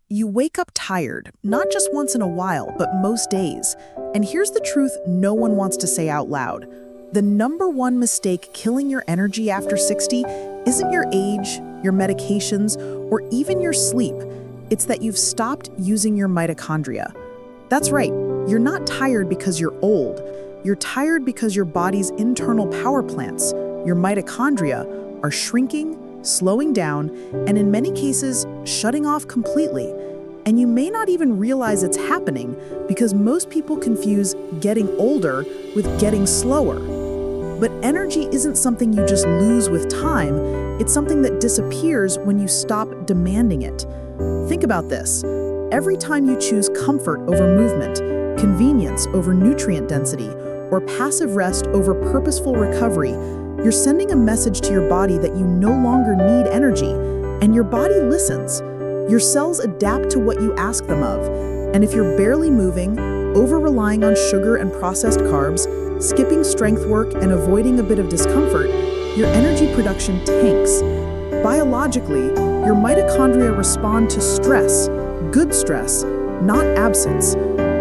You wake up tired, not just once in a while, but most days. And here's the truth no one wants to say out loud. The number one mistake killing your energy after 60 isn't your age, your medications, or even your sleep. It's that you've stopped using your mitochondria. That's right, you're not tired because you're old. You're tired because your body's internal power plants, your mitochondria, are shrinking, slowing down, and in many cases, shutting off completely. And you may not even realize it's happening because most people confuse getting older with getting slower. But energy isn't something you just lose with time, it's something that disappears when you stop demanding it. Think about this. Every time you choose comfort over movement, convenience over nutrient density, or passive rest over purposeful recovery, you're sending a message to your body that you no longer need energy, and your body listens. Your cells adapt to what you ask them of, and if you're barely moving, over-relying on sugar and processed carbs, skipping strength work and avoiding a bit of discomfort, your energy production tanks. Biologically, your mitochondria respond to stress, good stress, not absence.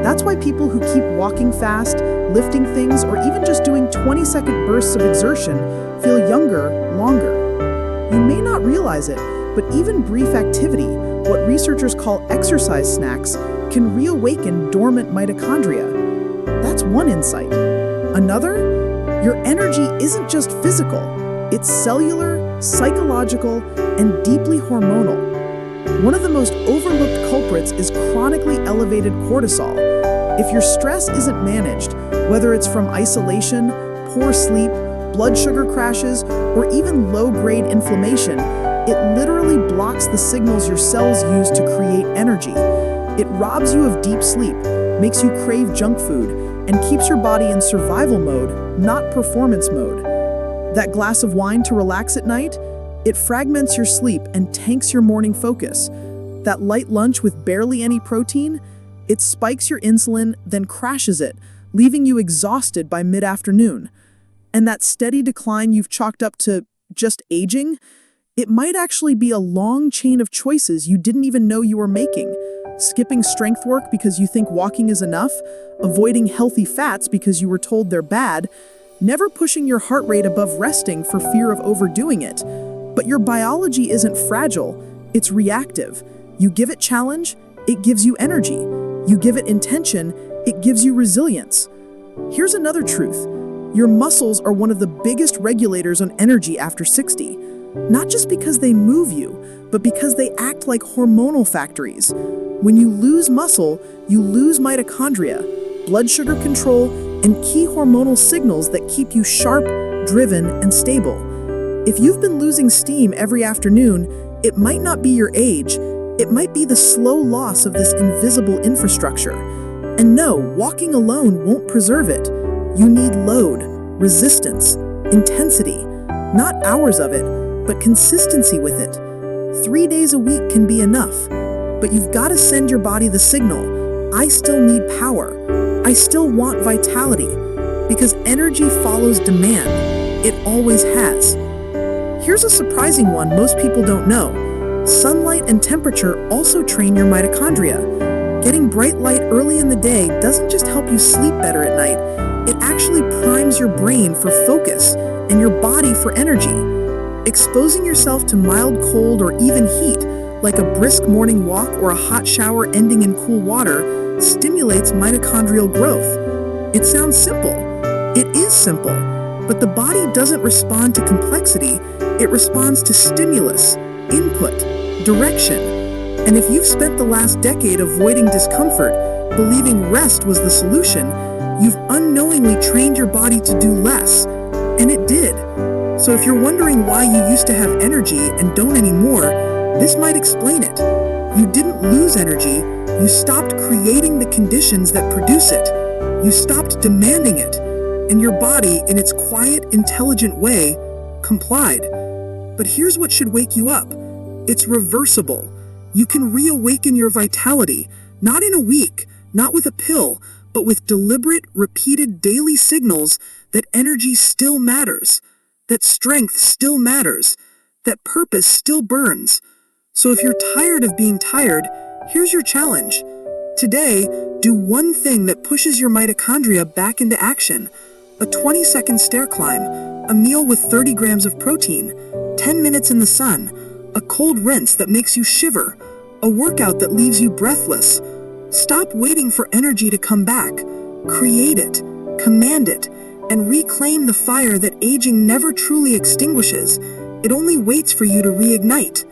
That's why people who keep walking fast, lifting things, or even just doing 20-second bursts of exertion feel younger longer. You may not realize it, but even brief activity, what researchers call exercise snacks, can reawaken dormant mitochondria. That's one insight. Another, your energy isn't just physical, it's cellular, psychological, and deeply hormonal. One of the most overlooked culprits is chronically elevated cortisol. If your stress isn't managed, whether it's from isolation, poor sleep, blood sugar crashes, or even low-grade inflammation, it literally blocks the signals your cells use to create energy. It robs you of deep sleep, makes you crave junk food, and keeps your body in survival mode, not performance mode. That glass of wine to relax at night? It fragments your sleep and tanks your morning focus. That light lunch with barely any protein? It spikes your insulin, then crashes it, leaving you exhausted by mid-afternoon. And that steady decline you've chalked up to just aging? It might actually be a long chain of choices you didn't even know you were making. Skipping strength work because you think walking is enough, avoiding healthy fats because you were told they're bad, never pushing your heart rate above resting for fear of overdoing it. But your biology isn't fragile, it's reactive. You give it challenge, it gives you energy. You give it intention, it gives you resilience. Here's another truth. Your muscles are one of the biggest regulators on energy after 60. Not just because they move you, but because they act like hormonal factories. When you lose muscle, you lose mitochondria, blood sugar control, and key hormonal signals that keep you sharp, driven, and stable. If you've been losing steam every afternoon, it might not be your age, it might be the slow loss of this invisible infrastructure. And no, walking alone won't preserve it. You need load, resistance, intensity, not hours of it, but consistency with it. 3 days a week can be enough, but you've got to send your body the signal, I still need power, I still want vitality, because energy follows demand. It always has. Here's a surprising one most people don't know. Sunlight and temperature also train your mitochondria. Getting bright light early in the day doesn't just help you sleep better at night, it actually primes your brain for focus and your body for energy. Exposing yourself to mild cold or even heat, like a brisk morning walk or a hot shower ending in cool water, stimulates mitochondrial growth. It sounds simple. It is simple, but the body doesn't respond to complexity, it responds to stimulus, input, direction. And if you've spent the last decade avoiding discomfort, believing rest was the solution, you've unknowingly trained your body to do less. And it did. So if you're wondering why you used to have energy and don't anymore, this might explain it. You didn't lose energy, you stopped creating the conditions that produce it. You stopped demanding it, and your body, in its quiet, intelligent way, complied. But here's what should wake you up. It's reversible. You can reawaken your vitality, not in a week, not with a pill, but with deliberate, repeated daily signals that energy still matters, that strength still matters, that purpose still burns. So if you're tired of being tired, Here's your challenge. Today, do one thing that pushes your mitochondria back into action. A 20-second stair climb, a meal with 30 grams of protein, 10 minutes in the sun, a cold rinse that makes you shiver, a workout that leaves you breathless. Stop waiting for energy to come back. Create it, command it, and reclaim the fire that aging never truly extinguishes. It only waits for you to reignite.